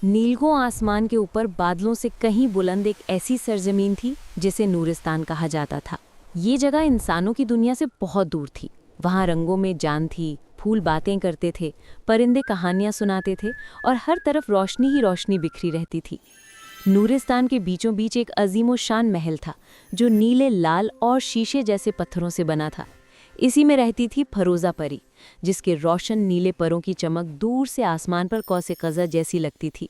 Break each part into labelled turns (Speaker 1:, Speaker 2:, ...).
Speaker 1: नीलगों आसमान के ऊपर बादलों से कहीं बुलंद एक ऐसी सरजमीन थी जिसे नूरिस्तान कहा जाता था। ये जगह इंसानों की दुनिया से बहुत दूर थी। वहाँ रंगों में जान थी, फूल बातें करते थे, परिंदे कहानियाँ सुनाते थे और हर तरफ रोशनी ही रोशनी बिखरी रहती थी। नूरिस्तान के बीचों बीच एक अजीमो शान महल था जो नीले, लाल और शीशे जैसे पत्थरों से बना था। इसी में रहती थी फरोज़ा परी, जिसके रोशन नीले परों की चमक दूर से आसमान पर कौसे कज़ा जैसी लगती थी।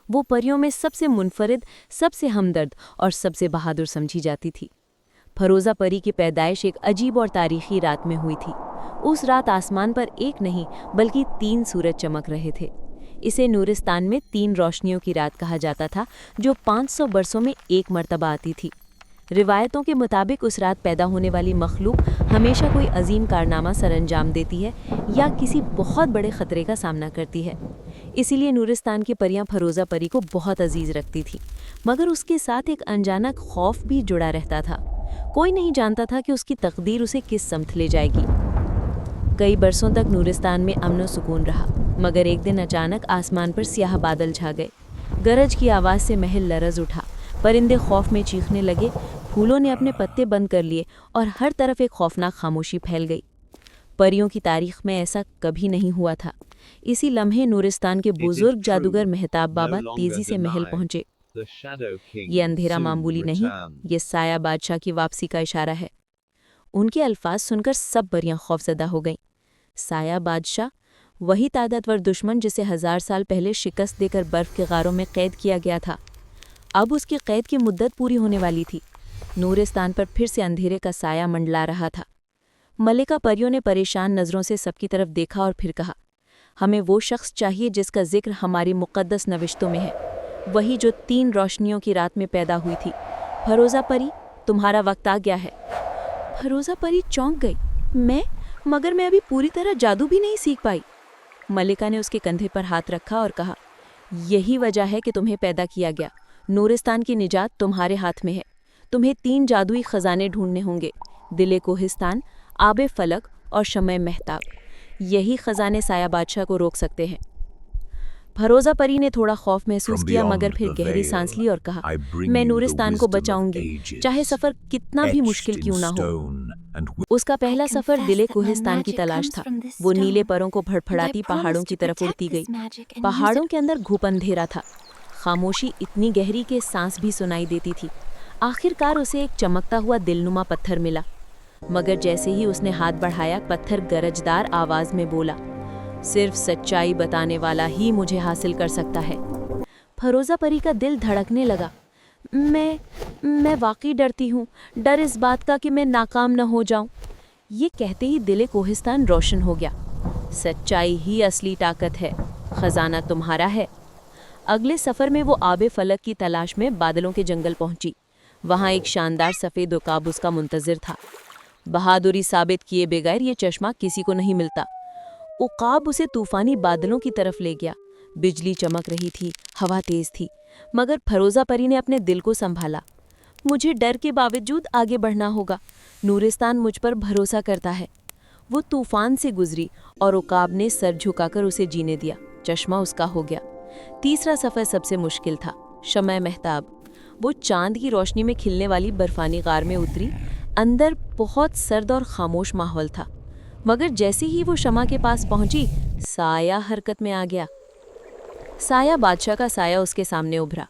Speaker 1: वो परियों में सबसे मुनफरिद, सबसे हमदर्द और सबसे बहादुर समझी जाती थी। फरोज़ा परी की पैदाइश एक अजीब और तारीखी रात में हुई थी। उस रात आसमान पर एक नहीं बल्कि 3 सूरज चमक रहे थे। इसे नूरिस्तान में 3 रोशनियों की रात कहा जाता था, जो 500 बरसों में एक मर्तबा आती थी। रिवायतों के मुताबिक उस रात पैदा होने वाली मखलूक हमेशा कोई अजीम कारनामा सरअंजाम देती है या किसी बहुत बड़े खतरे का सामना करती है। इसीलिए नूरिस्तान की परियां फरोज़ा परी को बहुत अजीज रखती थी, मगर उसके साथ एक अनजाना खौफ भी जुड़ा रहता था। कोई नहीं जानता था कि उसकी तकदीर उसे किस समत ले जाएगी। कई बरसों तक नूरिस्तान में अमन व सुकून रहा, मगर एक दिन अचानक आसमान पर स्याह बादल छा गए। गरज की आवाज़ से महल लरज उठा, परिंदे खौफ में चीखने लगे, फूलों ने अपने पत्ते बंद कर लिए और हर तरफ एक खौफनाक खामोशी फैल गई। परियों की तारीख में ऐसा कभी नहीं हुआ था। इसी लम्हे नूरिस्तान के बुजुर्ग जादूगर मेहताब बाबा तेजी से महल पहुंचे। ये अंधेरा मामूली नहीं, ये साया बादशाह की वापसी का इशारा है। उनके अल्फाज सुनकर सब परियां खौफजदा हो गईं। साया बादशाह, वही ताकतवर दुश्मन जिसे 1000 साल पहले शिकस्त देकर बर्फ के गारों में कैद किया गया था, अब उसकी कैद की मुद्दत पूरी होने वाली थी। नूरिस्तान पर फिर से अंधेरे का साया मंडला रहा था। मलिका परियों ने परेशान नज़रों से सबकी तरफ देखा और फिर कहा, हमें वो शख्स चाहिए जिसका जिक्र हमारी मुक़द्दस नविश्तों में है, वही जो 3 रोशनियों की रात में पैदा हुई थी। फरोज़ा परी, तुम्हारा वक्त आ गया है। फरोज़ा परी चौंक गई। मगर मैं अभी पूरी तरह जादू भी नहीं सीख पाई। मलिका ने उसके कंधे पर हाथ रखा और कहा, यही वजह है कि तुम्हें पैदा किया गया। नूरिस्तान की निजात तुम्हारे हाथ में है। तुम्हें 3 जादुई खजाने ढूंढने होंगे, दिले कोहिस्तान, आबे फलक और शमय महताब। यही खजाने साया बादशाह को रोक सकते हैं। फरोज़ा परी ने थोड़ा खौफ महसूस किया, मगर फिर गहरी सांस ली और कहा, मैं नूरिस्तान को बचाऊंगी, चाहे सफ़र कितना भी मुश्किल क्यों ना हो। उसका पहला सफ़र दिले कोहिस्तान की तलाश था। वो नीले परों को फड़फड़ाती पहाड़ों की तरफ उड़ती गई। पहाड़ों के अंदर घुप अंधेरा था, खामोशी इतनी गहरी कि सांस भी सुनाई देती थी। आखिरकार उसे एक चमकता हुआ दिलनुमा पत्थर मिला, मगर जैसे ही उसने हाथ बढ़ाया, पत्थर गरजदार आवाज़ में बोला, सिर्फ सच्चाई बताने वाला ही मुझे हासिल कर सकता है। फरोज़ा परी का दिल धड़कने लगा। मैं वाकई डरती हूँ, डर इस बात का कि मैं नाकाम न हो जाऊँ। ये कहते ही दिले कोहिस्तान रोशन हो गया। सच्चाई ही असली ताकत है, खजाना तुम्हारा है। अगले सफ़र में वो आबे फलक की तलाश में बादलों के जंगल पहुंची। वहाँ एक शानदार सफ़ेद उकाब उसका मुंतज़िर था। बहादुरी साबित किए बगैर ये चश्मा किसी को नहीं मिलता। उकाब उसे तूफानी बादलों की तरफ ले गया। बिजली चमक रही थी, हवा तेज थी, मगर फरोज़ा परी ने अपने दिल को संभाला। मुझे डर के बावजूद आगे बढ़ना होगा, नूरिस्तान मुझ पर भरोसा करता है। वो तूफान से गुजरी और उकाब ने सर झुकाकर उसे जीने दिया। चश्मा उसका हो गया। तीसरा सफ़र सबसे मुश्किल था। शमय महताब, वो चांद की रोशनी में खिलने वाली बर्फानी गार में उतरी। अंदर बहुत सर्द और खामोश माहौल था, मगर जैसे ही वो शमा के पास पहुंची, साया हरकत में आ गया। साया बादशाह का साया उसके सामने उभरा।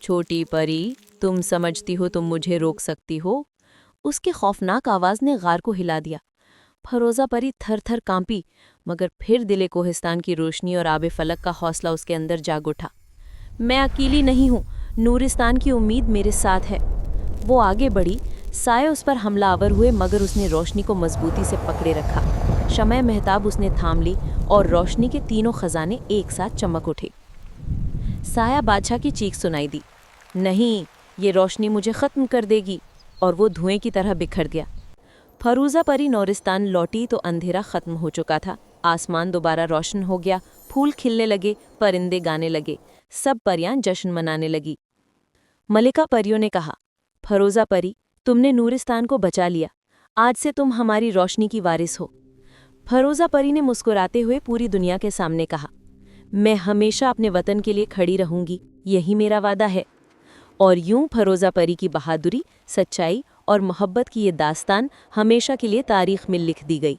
Speaker 1: छोटी परी, तुम समझती हो तुम मुझे रोक सकती हो? उसके खौफनाक आवाज़ ने गार को हिला दिया। फरोज़ा परी थर थर कांपी, मगर फिर दिले कोहिस्तान की रोशनी और आबे फलक का हौसला उसके अंदर जाग उठा। मैं अकेली नहीं हूँ, नूरिस्तान की उम्मीद मेरे साथ है। वो आगे बढ़ी। साए उस पर हमलावर हुए, मगर उसने रोशनी को मजबूती से पकड़े रखा। शमय महताब उसने थाम ली और रोशनी के 3 खजाने एक साथ चमक उठे। साया बादशाह की चीख सुनाई दी, नहीं, ये रोशनी मुझे ख़त्म कर देगी, और वो धुएं की तरह बिखर गया। फरोज़ा परी नूरिस्तान लौटी तो अंधेरा ख़त्म हो चुका था। आसमान दोबारा रोशन हो गया, फूल खिलने लगे, परिंदे गाने लगे, सब परियां जश्न मनाने लगी। मलिका परियों ने कहा, फरोज़ा परी, तुमने नूरिस्तान को बचा लिया, आज से तुम हमारी रोशनी की वारिस हो। फरोज़ा परी ने मुस्कुराते हुए पूरी दुनिया के सामने कहा, میں ہمیشہ اپنے وطن کے لیے کھڑی رہوں گی، یہی میرا وعدہ ہے۔ اور یوں فیروزہ پری کی بہادری، سچائی اور محبت کی یہ داستان ہمیشہ کے لیے تاریخ میں لکھ دی گئی۔